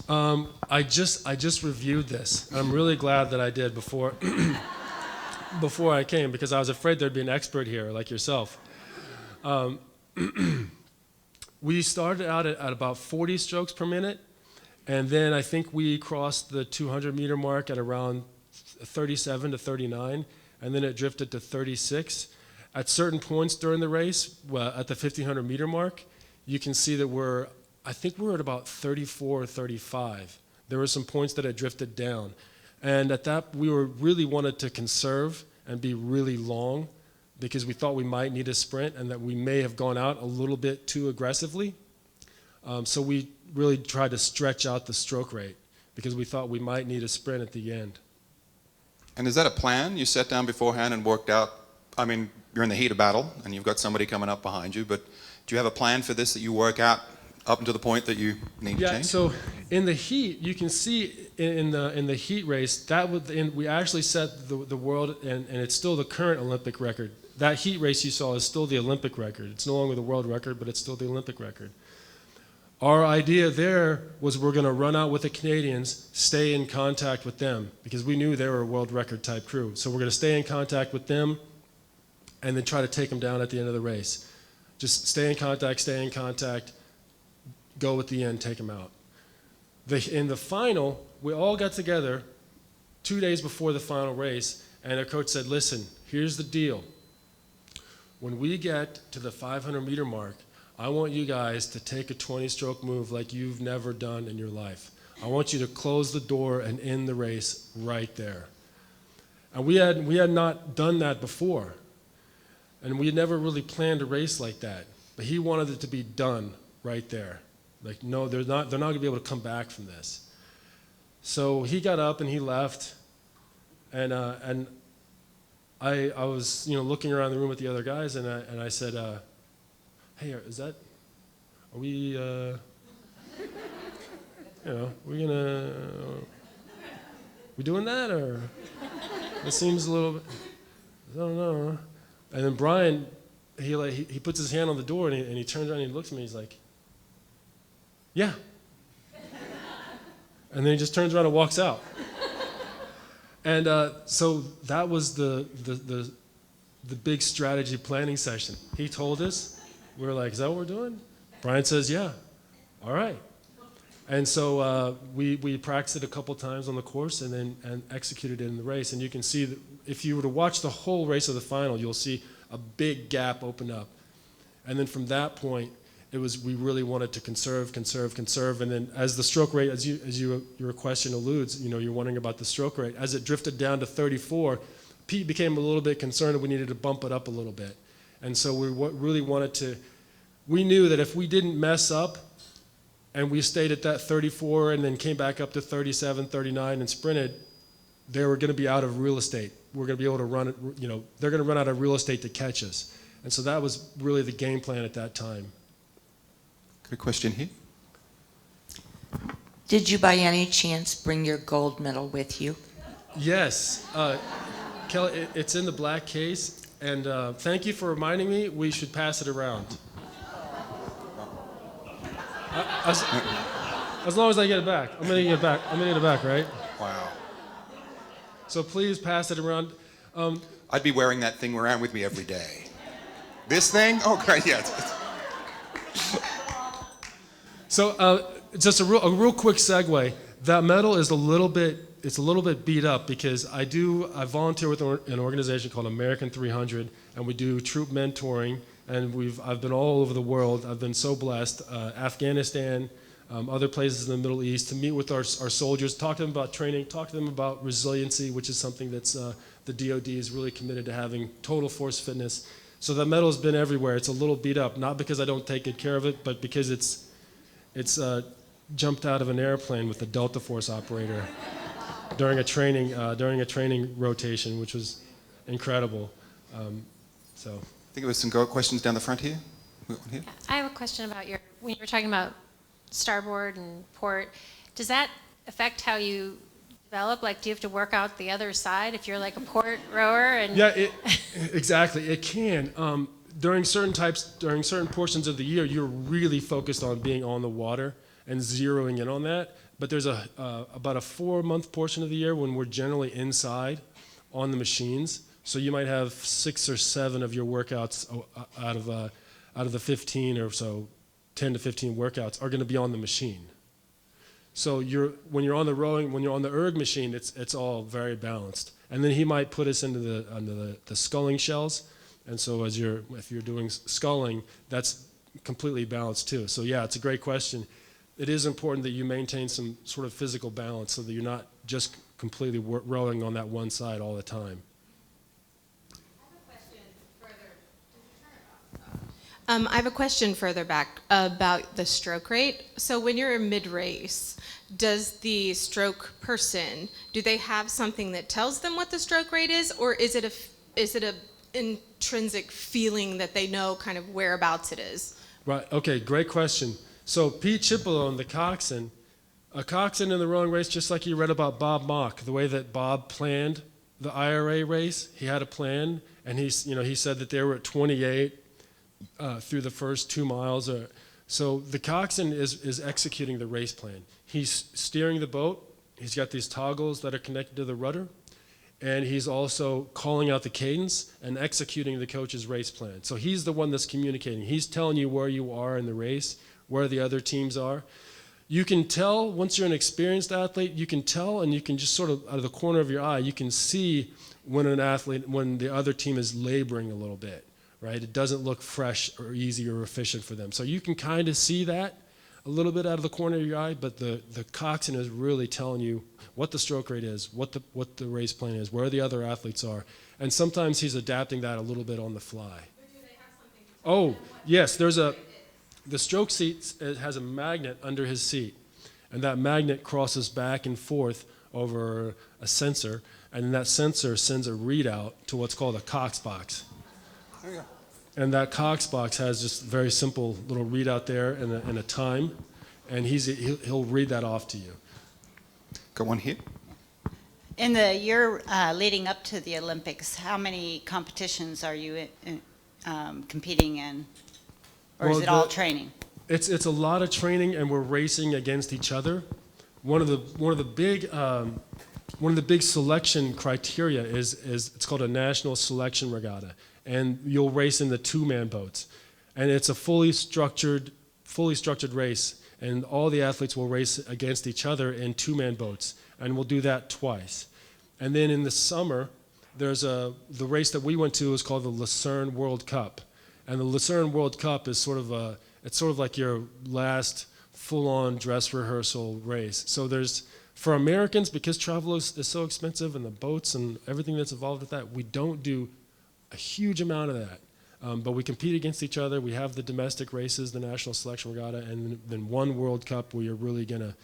I just reviewed this. I'm really glad that I did before before I came, because I was afraid there'd be an expert here like yourself. We started out at about 40 strokes per minute, and then I think we crossed the 200-meter mark at around 37 to 39, and then it drifted to 36. At certain points during the race, at the 1,500-meter mark, you can see that I think we're at about 34 or 35. There were some points that had drifted down. And at that, we really wanted to conserve and be really long because we thought we might need a sprint and that we may have gone out a little bit too aggressively. So we really tried to stretch out the stroke rate because we thought we might need a sprint at the end. And is that a plan? You sat down beforehand and worked out, I mean, you're in the heat of battle and you've got somebody coming up behind you, but do you have a plan for this that you work out up to the point that you need to change? Yeah, so in the heat, you can see in the heat race, we actually set the world, and it's still the current Olympic record. That heat race you saw is still the Olympic record. It's no longer the world record, but it's still the Olympic record. Our idea there was we're going to run out with the Canadians, stay in contact with them, because we knew they were a world record type crew. So we're going to stay in contact with them and then try to take them down at the end of the race. Just stay in contact, go at the end, take them out. In the final, we all got together 2 days before the final race, and our coach said, listen, here's the deal. When we get to the 500-meter mark, I want you guys to take a 20-stroke move like you've never done in your life. I want you to close the door and end the race right there. And we had not done that before. And we had never really planned a race like that. But he wanted it to be done right there. Like, no, they're not going to be able to come back from this. So he got up and he left. And I was looking around the room with the other guys, and I said, hey, are we doing that, or it seems a little bit, I don't know. And then Brian, he puts his hand on the door, and he turns around and he looks at me, he's like, yeah. And then he just turns around and walks out. And so that was the big strategy planning session. He told us. We were like, is that what we're doing? Brian says, yeah. All right. And so we practiced it a couple times on the course and executed it in the race. And you can see that if you were to watch the whole race of the final, you'll see a big gap open up. And then from that point, we really wanted to conserve. And then as the stroke rate, as your question alludes, you're wondering about the stroke rate. As it drifted down to 34, Pete became a little bit concerned and we needed to bump it up a little bit. And so we knew that if we didn't mess up and we stayed at that 34 and then came back up to 37, 39 and sprinted, they were going to be out of real estate. We're going to be able to run it, they're going to run out of real estate to catch us. And so that was really the game plan at that time. Good question here. Did you by any chance bring your gold medal with you? Yes. Kelly, it's in the black case. And thank you for reminding me. We should pass it around. As long as I get it back. I'm going to get it back, right? Wow. So please pass it around. I'd be wearing that thing around with me every day. This thing? Oh, great, yeah. So just a real quick segue. That medal is a little bit beat up because I volunteer with an organization called American 300, and we do troop mentoring, and I've been all over the world. I've been so blessed, Afghanistan, other places in the Middle East, to meet with our soldiers, talk to them about training, talk to them about resiliency, which is something that's the DoD is really committed to having, total force fitness. So that medal's been everywhere. It's a little beat up, not because I don't take good care of it, but because it's jumped out of an airplane with a Delta Force operator during a training rotation, which was incredible. So I think there was some questions down the front here. Here. I have a question about when you were talking about starboard and port. Does that affect how you develop? Like, do you have to work out the other side if you're like a port rower? Yeah, exactly. It can. During certain portions of the year, you're really focused on being on the water and zeroing in on that. But there's about a 4-month portion of the year when we're generally inside on the machines. So you might have 6 or 7 of your workouts out of the 15 or so, 10 to 15 workouts are going to be on the machine. So when you're on the erg machine, it's all very balanced. And then he might put us into the sculling shells. And so if you're doing sculling, that's completely balanced too. So yeah, it's a great question. it is important that you maintain some sort of physical balance so that you're not just completely rowing on that one side all the time. I have a question further back about the stroke rate. So when you're mid-race, does the stroke person, do they have something that tells them what the stroke rate is, or is it a intrinsic feeling that they know kind of whereabouts it is? Right, okay, great question. So Pete Cipollone, the coxswain, a coxswain in the rowing race, just like you read about Bob Mock, the way that Bob planned the IRA race, he had a plan, and he said that they were at 28 through the first 2 miles. So the coxswain is executing the race plan. He's steering the boat. He's got these toggles that are connected to the rudder, and he's also calling out the cadence and executing the coach's race plan. So he's the one that's communicating. He's telling you where you are in the race, where the other teams are. You can tell, once you're an experienced athlete, you can tell, and you can just sort of, out of the corner of your eye, you can see when the other team is laboring a little bit, right? It doesn't look fresh or easy or efficient for them. So you can kind of see that a little bit out of the corner of your eye, but the coxswain is really telling you what the stroke rate is, what the race plan is, where the other athletes are. And sometimes he's adapting that a little bit on the fly. Oh, yes, the stroke seat has a magnet under his seat, and that magnet crosses back and forth over a sensor, and that sensor sends a readout to what's called a Cox box. There you go. And that Cox box has just very simple little readout there and a time, and he'll read that off to you. Got one here. In the year leading up to the Olympics, how many competitions are you competing in, or is it all training? It's a lot of training, and we're racing against each other. One of the big selection criteria is it's called a national selection regatta, and you'll race in the 2-man boats, and it's a fully structured race, and all the athletes will race against each other in 2-man boats, and we'll do that twice. And then in the summer, there's the race that we went to is called the Lucerne World Cup, and the Lucerne World Cup is sort of like your last full-on dress rehearsal race. So for Americans, because travel is so expensive and the boats and everything that's involved with that, we don't do a huge amount of that. But we compete against each other. We have the domestic races, the National Selection Regatta, and then one World Cup where you're really going to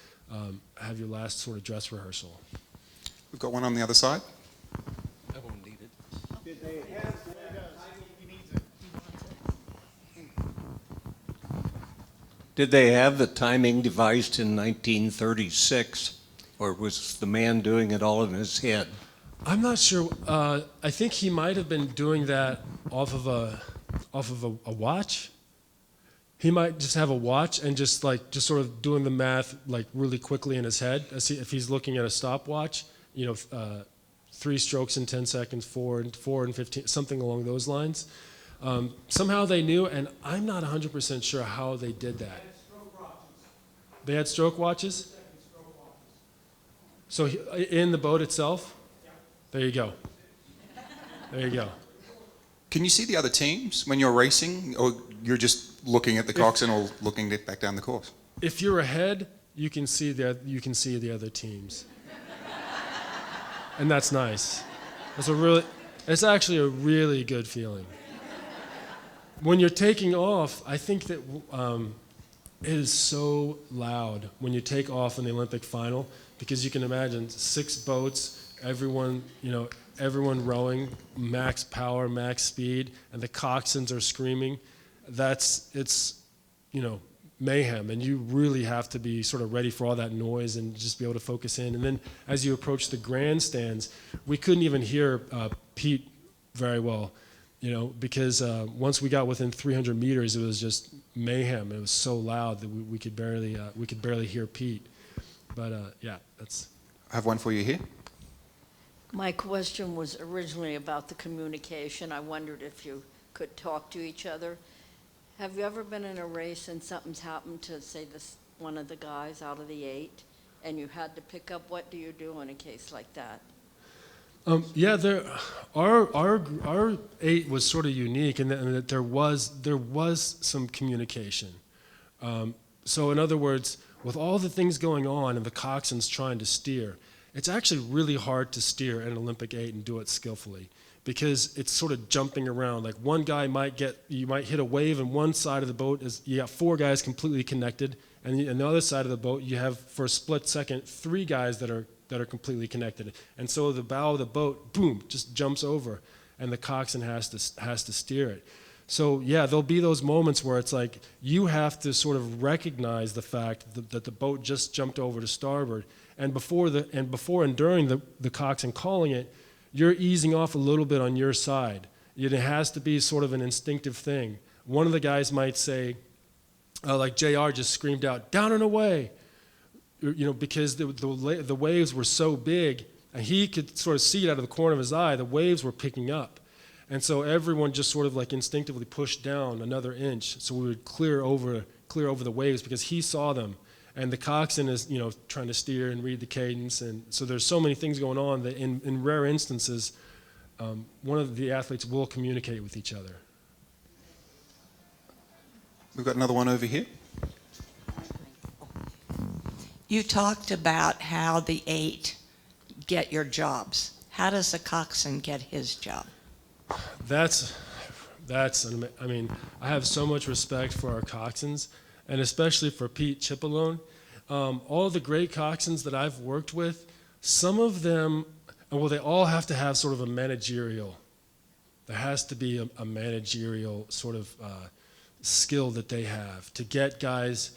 have your last sort of dress rehearsal. We've got one on the other side. I won't need it. Did they have the timing devised in 1936, or was the man doing it all in his head? I'm not sure. I think he might have been doing that off of a watch. He might just have a watch and just sort of doing the math like really quickly in his head. If he's looking at a stopwatch, 3 strokes in 10 seconds, 4 and 15, something along those lines. Somehow they knew, and I'm not 100% sure how they did that. They had stroke watches? So in the boat itself? There you go. There you go. Can you see the other teams when you're racing, or you're just looking at the coxswain or looking back down the course? If you're ahead, you can see the other teams. And that's nice. It's actually a really good feeling. When you're taking off, I think that it is so loud when you take off in the Olympic final, because you can imagine 6 boats, everyone rowing, max power, max speed, and the coxswains are screaming. It's mayhem, and you really have to be sort of ready for all that noise and just be able to focus in. And then as you approach the grandstands, we couldn't even hear Pete very well, because once we got within 300 meters, it was just mayhem. It was so loud that we could barely hear Pete. But yeah, that's. I have one for you here. My question was originally about the communication. I wondered if you could talk to each other. Have you ever been in a race and something's happened to, say, one of the guys out of the 8, and you had to pick up? What do you do in a case like that? Yeah, our 8 was sort of unique in that there was some communication. So in other words, with all the things going on and the coxswain's trying to steer, it's actually really hard to steer an Olympic 8 and do it skillfully because it's sort of jumping around. Like one guy you might hit a wave and one side of the boat you got 4 guys completely connected, and on the other side of the boat you have for a split second 3 guys that are completely connected. And so the bow of the boat, boom, just jumps over, and the coxswain has to steer it. So yeah, there'll be those moments where it's like you have to sort of recognize the fact that the boat just jumped over to starboard, and before and during the coxswain calling it, you're easing off a little bit on your side. It has to be sort of an instinctive thing. One of the guys might say, like JR just screamed out, "Down and away," because the waves were so big, and he could sort of see it out of the corner of his eye. The waves were picking up. And so everyone just sort of like instinctively pushed down another inch so we would clear over the waves because he saw them. And the coxswain is, trying to steer and read the cadence. And so there's so many things going on that in rare instances, one of the athletes will communicate with each other. We've got another one over here. You talked about how the 8 get your jobs. How does the coxswain get his job? I have so much respect for our coxswains, and especially for Pete Chipolone. All the great coxswains that I've worked with, some of them, they all have to have sort of a managerial. There has to be a managerial sort of skill that they have to get guys,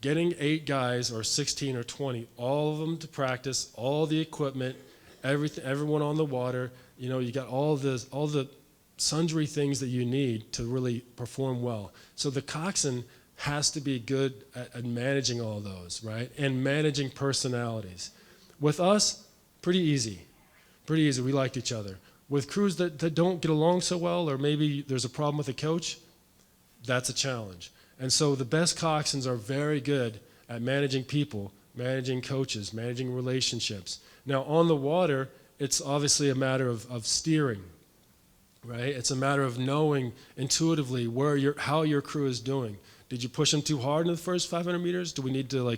getting 8 guys or 16 or 20, all of them to practice, all the equipment, everyone on the water. You got all the sundry things that you need to really perform well. So the coxswain has to be good at managing all those, right? And managing personalities. With us, pretty easy. Pretty easy. We liked each other. With crews that don't get along so well, or maybe there's a problem with a coach, that's a challenge. And so the best coxswains are very good at managing people, managing coaches, managing relationships. Now, on the water, it's obviously a matter of steering, right? It's a matter of knowing intuitively how your crew is doing. Did you push them too hard in the first 500 meters? Do we need to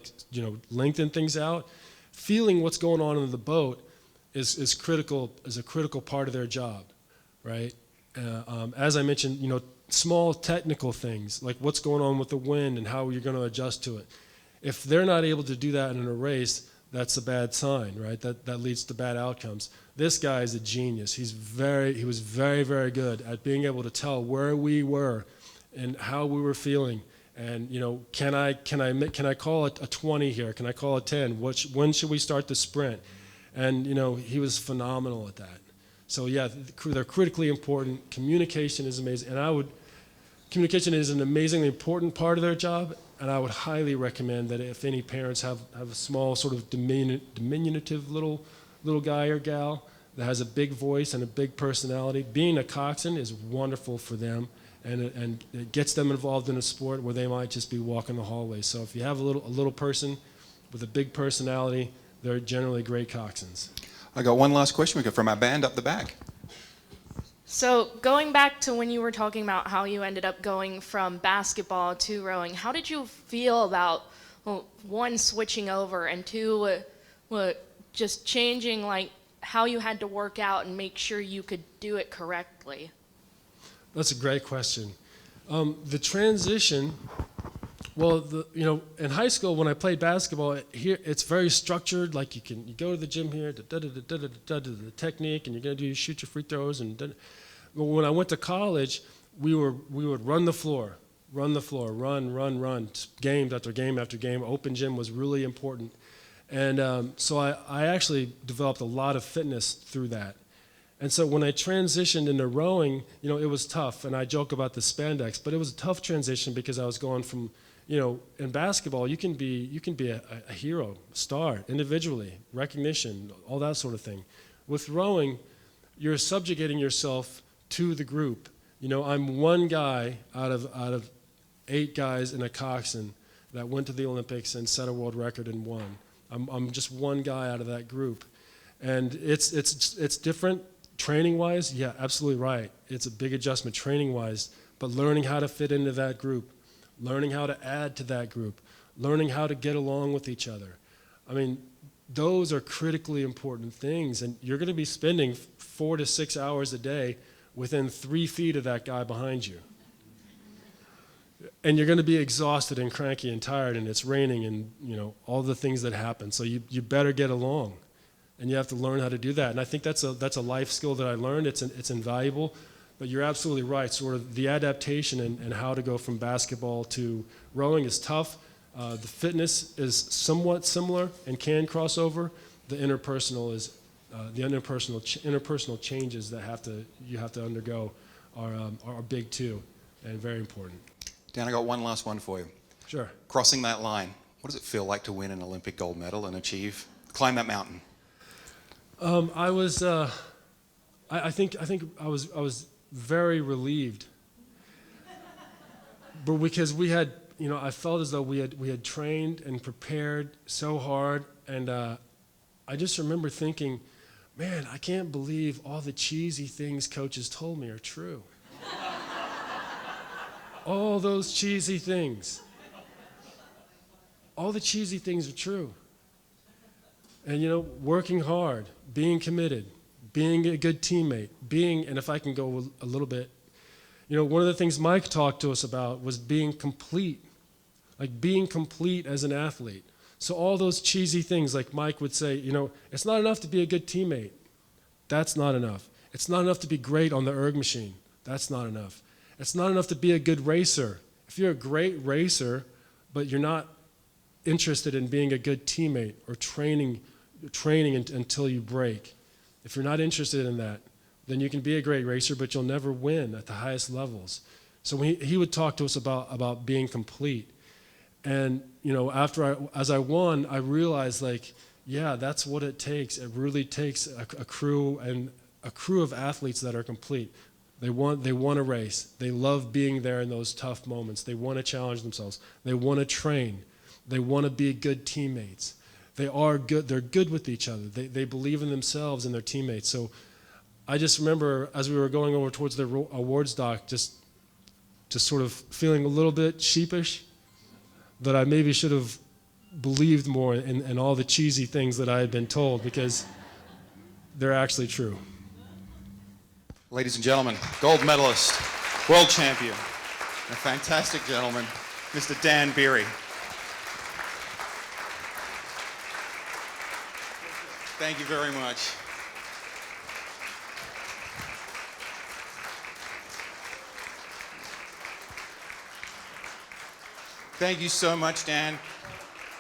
lengthen things out? Feeling what's going on in the boat is a critical part of their job, right? As I mentioned, small technical things like what's going on with the wind and how you're going to adjust to it. If they're not able to do that in a race, that's a bad sign, right? That leads to bad outcomes. This guy is a genius. He was very, very good at being able to tell where we were and how we were feeling. And can I call it a 20 here? Can I call it 10? When should we start the sprint? And he was phenomenal at that. So yeah, they're critically important. Communication is amazing, and communication is an amazingly important part of their job. And I would highly recommend that if any parents have a small sort of diminutive little guy or gal that has a big voice and a big personality, being a coxswain is wonderful for them, and it gets them involved in a sport where they might just be walking the hallway. So if you have a little person with a big personality, they're generally great coxswains. I got one last question we got from our band up the back. So going back to when you were talking about how you ended up going from basketball to rowing, how did you feel about, one, switching over, and two, just changing how you had to work out and make sure you could do it correctly? That's a great question. The transition, in high school when I played basketball, here it's very structured. Like you go to the gym here, the technique, and you're gonna shoot your free throws. And when I went to college, we would run the floor, run, game after game after game. Open gym was really important, and so I actually developed a lot of fitness through that. And so when I transitioned into rowing, it was tough, and I joke about the spandex, but it was a tough transition because I was going from, in basketball, you can be a hero, star, individually, recognition, all that sort of thing. With rowing, you're subjugating yourself to the group. I'm one guy out of 8 guys in a coxswain that went to the Olympics and set a world record and won. I'm just one guy out of that group, and it's different. Training-wise, yeah, absolutely right. It's a big adjustment training-wise, but learning how to fit into that group, learning how to add to that group, learning how to get along with each other. I mean, those are critically important things, and you're going to be spending 4 to 6 hours a day within 3 feet of that guy behind you. And you're going to be exhausted and cranky and tired, and it's raining, and all the things that happen. So you better get along, and you have to learn how to do that. And I think that's a life skill that I learned. It's invaluable, but you're absolutely right. Sort of the adaptation and how to go from basketball to rowing is tough. The fitness is somewhat similar and can cross over. The interpersonal is the interpersonal changes that you have to undergo are big too, and very important. Dan, I got one last one for you. Sure. Crossing that line, what does it feel like to win an Olympic gold medal and climb that mountain? I think I was very relieved, but because we had, I felt as though we had trained and prepared so hard, and I just remember thinking, man, I can't believe all the cheesy things coaches told me are true. All those cheesy things. All the cheesy things are true. And working hard, being committed, being a good teammate, and if I can go a little bit, one of the things Mike talked to us about was being complete, like being complete as an athlete. So all those cheesy things, like Mike would say, it's not enough to be a good teammate. That's not enough. It's not enough to be great on the erg machine. That's not enough. It's not enough to be a good racer. If you're a great racer, but you're not interested in being a good teammate or training until you break, if you're not interested in that, then you can be a great racer, but you'll never win at the highest levels. So he would talk to us about being complete. And as I won, I realized, that's what it takes. It really takes a crew of athletes that are complete. They want to race. They love being there in those tough moments. They want to challenge themselves. They want to train. They want to be good teammates. They are good. They're good with each other. They believe in themselves and their teammates. So I just remember as we were going over towards the awards dock, just sort of feeling a little bit sheepish that I maybe should have believed more in all the cheesy things that I had been told, because they're actually true. Ladies and gentlemen, gold medalist, world champion, a fantastic gentleman, Mr. Dan Beery. Thank you very much. Thank you so much, Dan.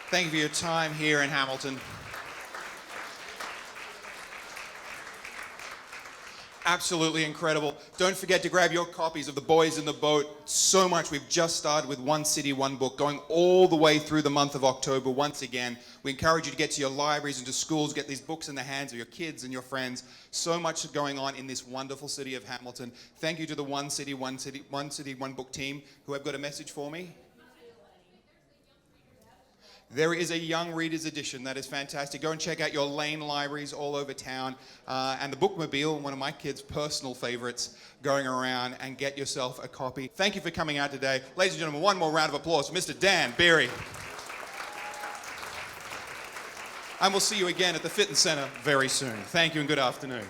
Thank you for your time here in Hamilton. Absolutely incredible. Don't forget to grab your copies of The Boys in the Boat. So much. We've just started with One City, One Book, going all the way through the month of October. Once again, we encourage you to get to your libraries and to schools, get these books in the hands of your kids and your friends. So much going on in this wonderful city of Hamilton. Thank you to the One City, One Book team who have got a message for me. There is a Young Readers Edition that is fantastic. Go and check out your lane libraries all over town. And the Bookmobile, one of my kids' personal favorites, going around, and get yourself a copy. Thank you for coming out today. Ladies and gentlemen, one more round of applause for Mr. Dan Beery. And we'll see you again at the Fitness Center very soon. Thank you and good afternoon.